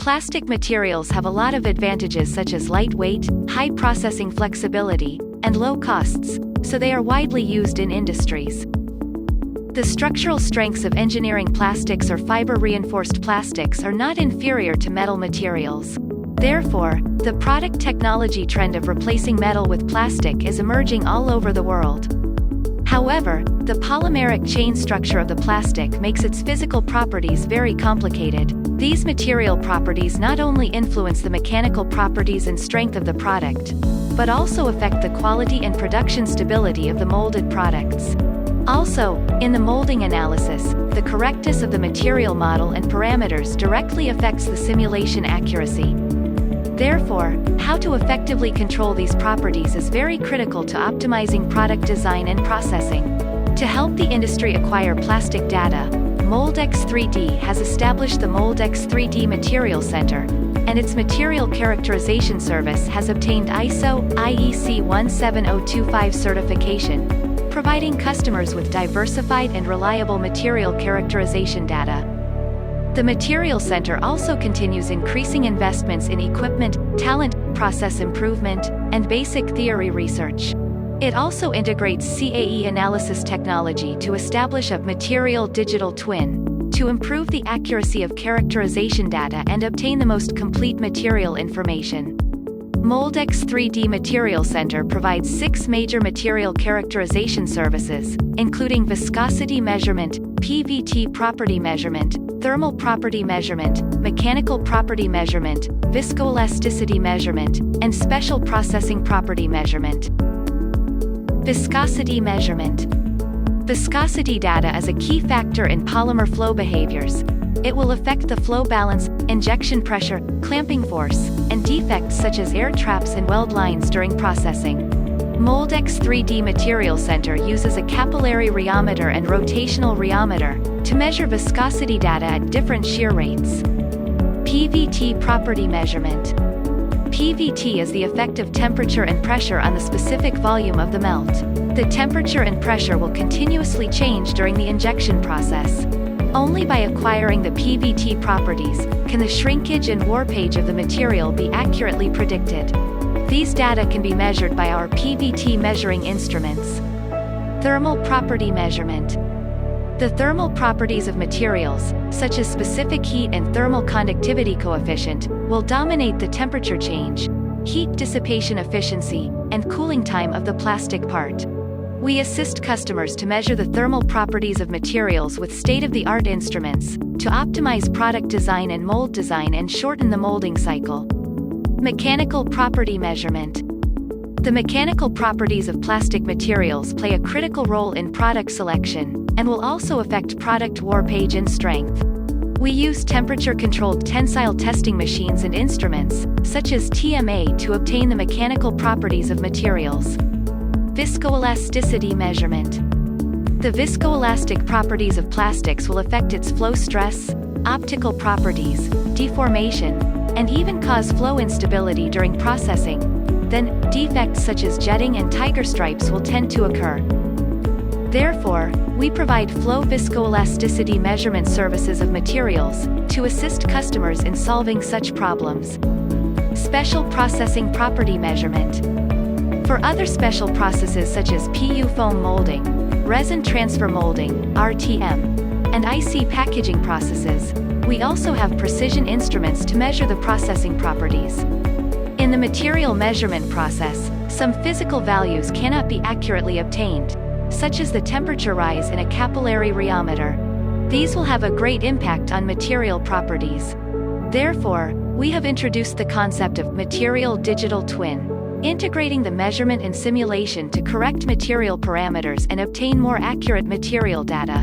Plastic materials have a lot of advantages such as lightweight, high processing flexibility, and low costs, so they are widely used in industries. The structural strengths of engineering plastics or fiber-reinforced plastics are not inferior to metal materials. Therefore, the product technology trend of replacing metal with plastic is emerging all over the world. However, the polymeric chain structure of the plastic makes its physical properties very complicated. These material properties not only influence the mechanical properties and strength of the product, but also affect the quality and production stability of the molded products. Also, in the molding analysis, the correctness of the material model and parameters directly affects the simulation accuracy. Therefore, how to effectively control these properties is very critical to optimizing product design and processing. To help the industry acquire plastic data, Mouldex 3D has established the Mouldex 3D Material Center, and its material characterization service has obtained ISO IEC 17025 certification, providing customers with diversified and reliable material characterization data. The Material Center also continues increasing investments in equipment, talent, process improvement, and basic theory research. It also integrates CAE analysis technology to establish a material digital twin, to improve the accuracy of characterization data and obtain the most complete material information. Mouldex 3D Material Center provides 6 major material characterization services, including viscosity measurement, PVT property measurement, thermal property measurement, mechanical property measurement, viscoelasticity measurement, and special processing property measurement. Viscosity measurement. Viscosity data is a key factor in polymer flow behaviors. It will affect the flow balance, injection pressure, clamping force, and defects such as air traps and weld lines during processing. Mouldex 3D Material Center uses a capillary rheometer and rotational rheometer to measure viscosity data at different shear rates. PVT property measurement. PVT is the effective temperature and pressure on the specific volume of the melt. The temperature and pressure will continuously change during the injection process. Only by acquiring the PVT properties can the shrinkage and warpage of the material be accurately predicted. These data can be measured by our PVT measuring instruments. Thermal property measurement. The thermal properties of materials, such as specific heat and thermal conductivity coefficient, will dominate the temperature change, heat dissipation efficiency, and cooling time of the plastic part. We assist customers to measure the thermal properties of materials with state-of-the-art instruments, to optimize product design and mold design and shorten the molding cycle. Mechanical property measurement. The mechanical properties of plastic materials play a critical role in product selection, and will also affect product warpage and strength. We use temperature-controlled tensile testing machines and instruments, such as TMA, to obtain the mechanical properties of materials. Viscoelasticity measurement. The viscoelastic properties of plastics will affect its flow stress, optical properties, deformation, and even cause flow instability during processing. Then, defects such as jetting and tiger stripes will tend to occur. Therefore, we provide flow viscoelasticity measurement services of materials to assist customers in solving such problems. Special processing property measurement. For other special processes such as PU foam molding, resin transfer molding, RTM, and IC packaging processes, we also have precision instruments to measure the processing properties. In the material measurement process, some physical values cannot be accurately obtained, such as the temperature rise in a capillary rheometer. These will have a great impact on material properties. Therefore, we have introduced the concept of material digital twin, integrating the measurement and simulation to correct material parameters and obtain more accurate material data.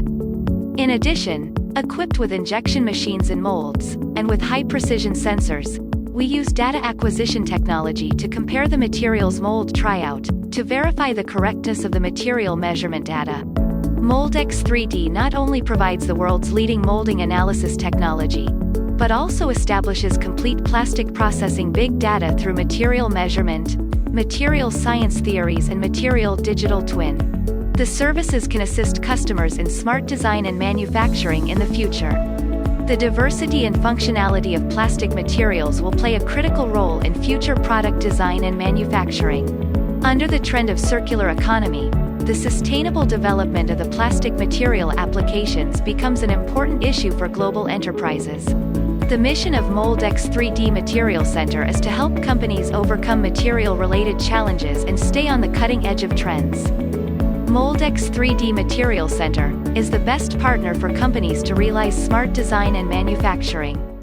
In addition, equipped with injection machines and molds, and with high-precision sensors, we use data acquisition technology to compare the material's mold tryout, to verify the correctness of the material measurement data. Mouldex 3D not only provides the world's leading molding analysis technology, but also establishes complete plastic processing big data through material measurement, material science theories and material digital twin. The services can assist customers in smart design and manufacturing in the future. The diversity and functionality of plastic materials will play a critical role in future product design and manufacturing. Under the trend of circular economy, the sustainable development of the plastic material applications becomes an important issue for global enterprises. The mission of Moldx 3D Material Center is to help companies overcome material-related challenges and stay on the cutting edge of trends. Moldx 3D Material Center is the best partner for companies to realize smart design and manufacturing.